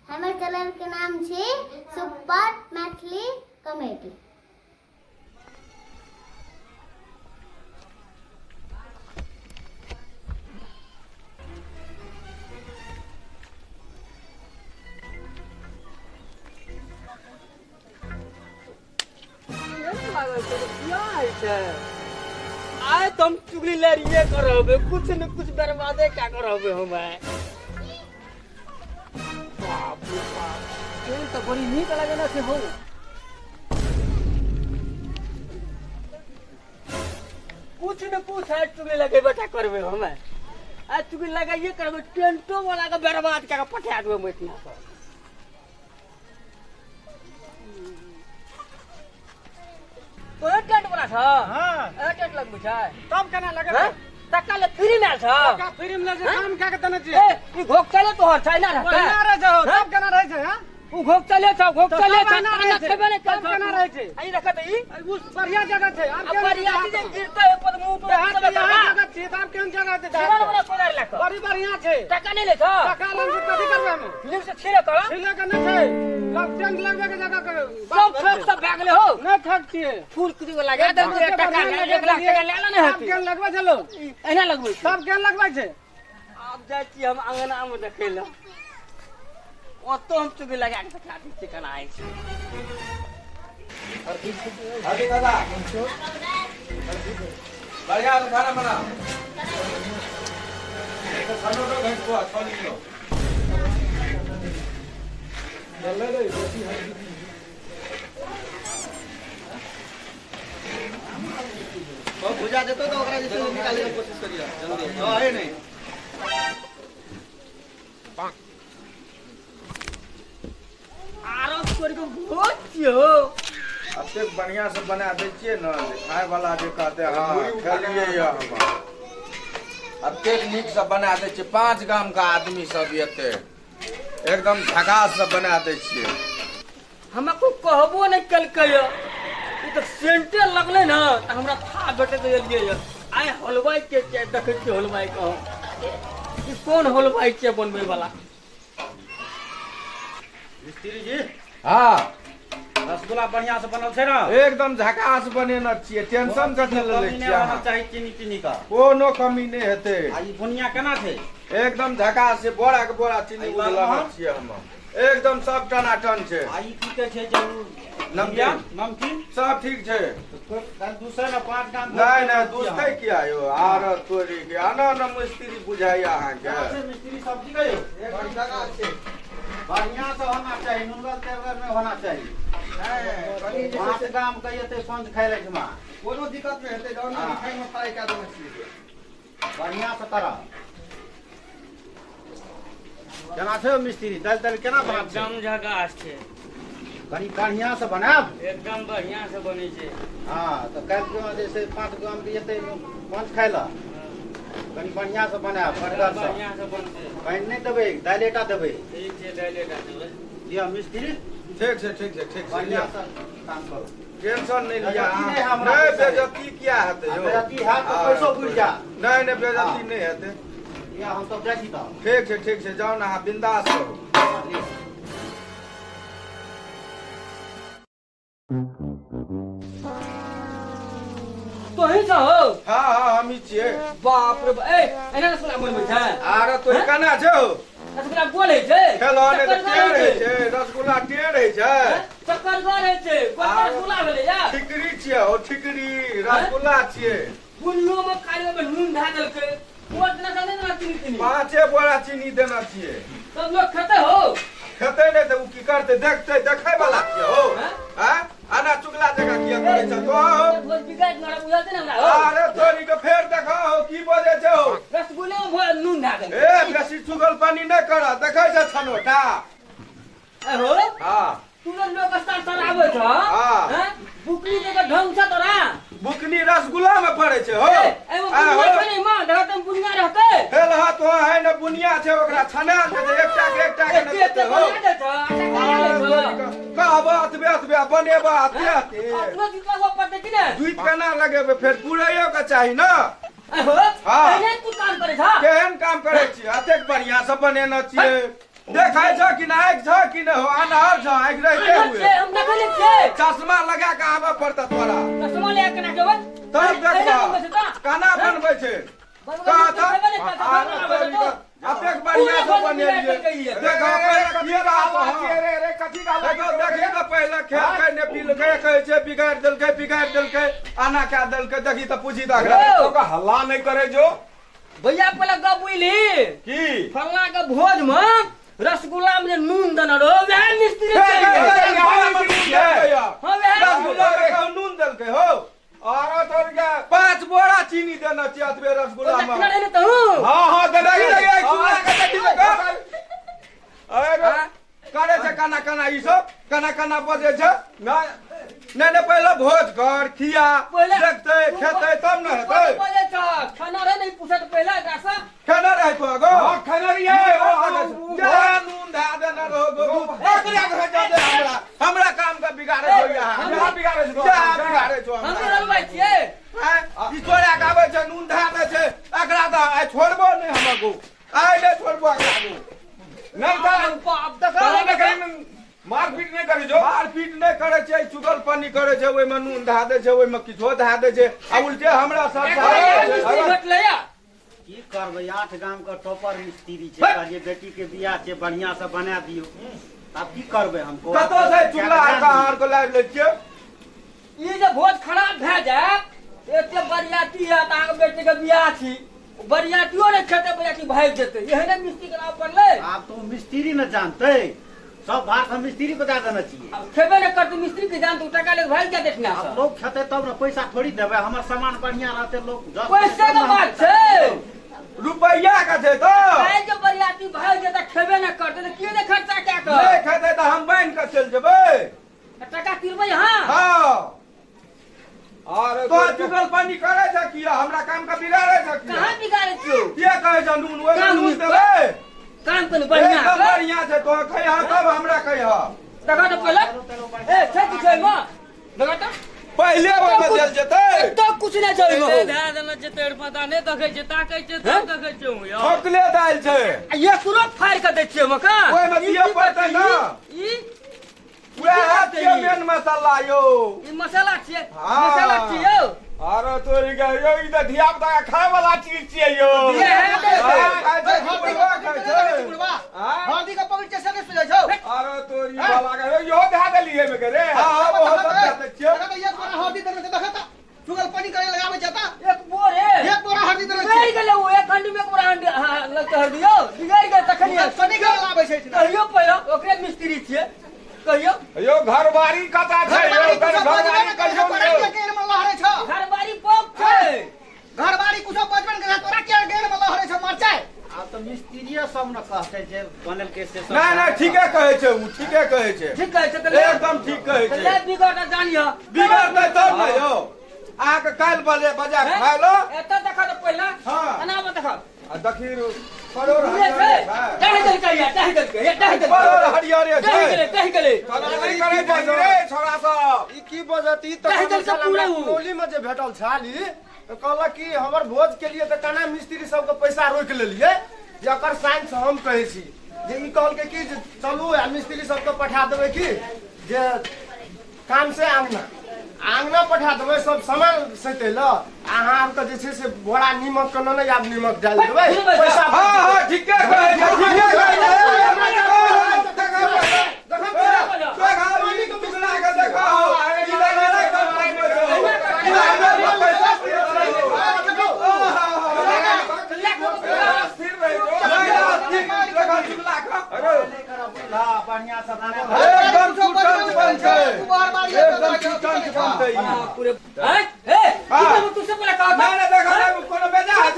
हमर चैनल के नाम छै सुपर मैथिली कॉमेडी। आए तुम चुगली लड़िए करोगे, कुछ न कुछ बर्बादे क्या करोगे हो मैं। बाप रे बाप, तेल तो बड़ी नीक लगे ना से हो। कुछ न कुछ है चुगली लगे बेटा करबे हो मैं। आज चुगली लगाइए करबे, टेंटो वाला का बर्बाद क्या पठा देबे मैं इतना तो। तो टेंट वाला था। हां टेंट लगबे छै तब केना लगे तकाले फ्री में छ का फ्री में जे काम क्या के देना ए चाहिए ई घोक चले तो छै ना रहता केना रह जाओ तब केना रह छै हां ऊ घोक चले छ केना रह छै खेबे ने तब केना रह छै आई देखत ई उस बढ़िया जगह छै आब अब बढ़िया चीज गिरते है पर मुंह पे हाथ यहाँ लगा जगह छै तब केन जगह छै बड़ा बड़ा कोदार लगा बड़ी बढ़िया छै टका नहीं ले छ टका लग से कथि करबे हम फिल्म से छिरे तो छिले के नहीं छै लग टेंट लगबे के जगह के सब ठोक सब भाग ले हो नहीं ठक छिए फूल कुदी को लगा दे टका 1 लाख टका ले ना तब केन लगबे चलो एना लगबै तब केन लगबे छै अब जाय छी हम अंगना में देखे ल ओ तो हम चुगली लगा के खा दी चिकन आए छी। अरे दादा बढ़िया से खाना बना तो खाना तो घंट को अच्छा नहीं लो चल रे बेसी हल्दी तो भुजा देतो तो ओकरा जैसे निकाले के कोशिश करियो जल्दी हां है नहीं आरो तोरी को बहुत छियो अते बढ़िया से बना दे छिए न खाए वाला जे कहते हां खेलिए या हम अते नीक से बना दे छिए 5 गाम का आदमी सब एते एकदम झकास से बना दे छिए हमको कहबो नहीं कलकै ई तो सेंटे लगले ना त हमरा था बेटे तो एलिए य आय हलवाई के देखे के हलवाई कहो ई कौन हलवाई के बनबे वाला मिस्त्री जी हां रसगुल्ला बढ़िया से बनल छै ना एकदम झकास बनेना छिए टेंशन कथि ले ले छिए होना चाहिए चीनी का कोनो कमी नहीं हेते आ ई बुनिया केना छै एकदम झकास से बोरा के बोरा चीनी आई बात उजला अहाँ? छिए हम एकदम सब टनाटन छै आ ई की कहै छै जरूर नमकीन नमकीन सब ठीक छै कल दूसरा ना 5 गाम नहीं नहीं दूसरे क्या यो आर तोरी के आना न मिस्त्री बुझाई अहाँ के मिस्त्री सब्जी का यो एक जगह छै बढ़िया से होना चाहिए नुनगल तेरगल में होना चाहिए 5 गाम के एते संज खाइ ले जमा कोनो दिक्कत नहीं हेते जौन मिठाई में फ्राई का देना चाहिए बढ़िया से करा केना छै मिस्त्री दाल केना बना छै एकदम झकास छै कनी बढ़िया से बनाब एकदम बढ़िया से बनै छै हां तो काल के जैसे 5 गाम के एते पंच खाइ ला कनी बढ़िया से बनाब बढ़िया से बढ़िया से बनतै पानी नहीं देबै दालेटा देबै ठीक छै डालेटा देबै दिया मिस्त्री ठीक छै बढ़िया से काम करो टेंशन नहीं लिया बेइज्जती नहीं अहाँ। हमरा नहीं से। बेइज्जती क्या हेते यो बेइज्जती है तो पैसो बुझ जा नहीं नहीं बेइज्जती नहीं हेते या हम तो देखी तो ठीक छै जाओ ना अहाँ बिंदास रहो तो ही छ हो हाँ हम ही छिए बाप रे ए एना रसगुल्ला बनबै छै आर तो केना छौ रसगुल्ला बोले छै खेलो ने तो टेढ़ है छै रसगुल्ला टेढ़ है छै चक्करगर है छै कोन रसगुल्ला भेलै या ठिकरी छिए ओ ठिकरी रसगुल्ला छिए बुन्नो में खाइले में नून धा देलकै कोट ना दे ना चीनी 5 बोरा चीनी देना छिए सब लोग खेते हो खेते नहीं तो की करते देखते देखे वाला छिए हो हैं आना चुगला जगह किया करे छ तो भोज बिगाड़ मारा बुझाते ना हमरा हो अरे तोरी के फेर देखा हो की बोले छौ रसगुल्ले में नून धा देलकै ए बेसी चुगल पानी नहीं कर देखे छ छनोटा ए हो हां तू लोग स्टार सर आबै छ हाँ। हैं बुकली के ढंग से तोरा बुकनी रसगुल्ला में पड़े छै हो एमे बुनिया छै नहीं मां धरत में बुनिया रहतै हेल हाथ हो है न बुनिया छै ओकरा छना दे एकटा के न देते हो का बात बनेबा आते अपनो की का पड़ते कि ने दुई केना लगेबे फेर पुरैयो के चाही न हो हाँ। एने तू काम करे छ केहन काम करे छी अतेक बढ़िया से बनेना छियै देखै छ कि ना आँख छ कि न हो अनहर छ आँख रहते हुए हम देखले छे चश्मा लगा के आबे पड़ता तोरा चश्मा ले के ना केवल तब देखबा काना बनबै छै कहा था अतेक बढ़िया से बनेलिए देखो पहले ये रहा रे रे कथी गाल देखी तो पहले खेल के ने पील के कहै छै बिगाड़ देलकै आना क्या देलकै देखी तो पूछी त अगला हल्ला नहीं करे जो भैया पहले गप बुझली की फलना के भोज में रसगुल्ला में नून देना रहो वह मिस्त्री नून देलकै हो और तोर के 5 बोरा चीनी देना चाहिए अतबे रसगुल्ला में हां दे रही चूड़ा के देखी अरे करे छै काना ई सब काना बजे छै नहीं पहले भोज कर खिया देखते खेते तब न हेतै खाना रे नहीं पूछत पहले ऐसा खाना रह तो गो खाना रे नून धा देना रहो हमरा काम का बिगाड़े हो या बिगाड़े छो हम रलबै छियै ई छोड़ा के आबै छै नून धा दे छै एकरा त आइ छोड़बो नहीं हमको आइ नहीं छोड़बो एकरा को नहीं त अब तक मारपीट नहीं करे जो मारपीट नहीं करे छै चुगलपनी करे छै ओइ में नून धा दे छै ओइ में किछो धा दे छै आ उल्टे हमरा सब की करबै 8 गाम का टॉपर मिस्त्री छै कहलिए बेटी के बियाह छै बढ़िया से बना दियो अब की करबै हमको कतो से चुगला आर को लाइव ले छियै ई जे भोज खराब भए जाए एते बरियाती है त अहाँ बेटी के बियाह छी बरियातियो ने खेते बरियाती भाग जेतै एहने मिस्त्री के नाम पड़ले आप तो मिस्त्री न जानते सब बात हम मिस्त्री को दे देना चाहिए अब खेबे न करते मिस्त्री के जान तो टका ले भाग क्या देखना अब लोग खेते तब न पैसा थोड़ी देबे हमर सामान बढ़िया रहते लोग पैसा के बात छै रुपैया का छै तो काहे जे बरियाती भाग जेता खेबे न करते त के ने खर्चा क्या कर नहीं खेते त हम बन के चल जेबै टका तिरबै हां हां और तो चुगलपनी करे छै कि हमरा काम का बिगाड़े छै कहां बिगाड़े छियो के कहे छ नून ओइ में नून देबै काम तो बढ़िया एकदम बढ़िया छै तो कहिया तब हमरा कहिया टका तो पहले ए छै कि छै मां लगा त पहले ओइ में चल जेतै तो कुछ नहीं छै ओइ दे देना जेते पता नहीं देखे छै ताकै छै तब देखे छै हूं यार ठोकले दाल छै ये तुरंत फाड़ के दै छियै मका ओइ में दिए पड़तै ना ई वह है मेन मसाला यो ई मसाला छियै हाँ। मसाला छियै यौ अरे तोरी के यो ई त धिया पुता के खाय वाला चीज छियै यो ये है खाय छै बुढ़वा हल्दी का पॉकेट कैसे नहीं सुझाई छौ अरे तोरी वाला के यो धा देलिए में करे हां बहुत अच्छा छियै देखा एक बोरा हल्दी देने देखा था चुगलपनी करे लगावे जाता एक बोरे एक बोरा हल्दी देने बिगाड़ गेलै वो एक हंडी में पूरा हंडी लगता हर दियो बिगाड़ गेल तखनी सनी के लगावे छै कहियो पहिलो ओकरे मिस्त्री छियै कहियो यो घरबारी कता छै यो घरबारी कहियो गेर में लहरे छ घरबारी पक छै घरबारी कुछो बचपन के तोरा के गेर में लहरे छ मरचाय आ तो मिस्त्रीये सब न कहते जे बनल के से सब नहीं ठीके कहै छै उ ठीके कहै छै ठीक कहै छै त एकदम ठीक कहै छै ले बिगाड़ के जानियो बिगड़तै तब न यो आके काल बजा खाय लो एत देखा त पहिला हाँ। एना में देखा आ देखी करोड़ ये छै कहि देलकै या कहि देलकै या कहि देलकै करोड़ हरियर छै कहि गेलै नहीं करे छै रे छोरा सब ई की बजती त कहि देलकै पूरा उ टोली में जे भेटल छाली त कहलक कि हमर भोज के लिए त कना मिस्त्री सब के पैसा रोक लेलिए जे एकर साइन से हम कहै छी जे ई कहल के कि चलू आ मिस्त्री सब के पठा देबै कि जे काम से आंगना पठा देबै सब सामान सैते ल अहाँ आब त जे छै से बोरा नीमक के न आब नीमक डाल देबै पैसा हां हां ठीके कहै छै ठीके कहै बढ़िया से एकदम टूटल बन छै एकदम टूटल बनतै पूरे हैं ए तू से पहले कहा था मैंने देखा कोनो बेजा है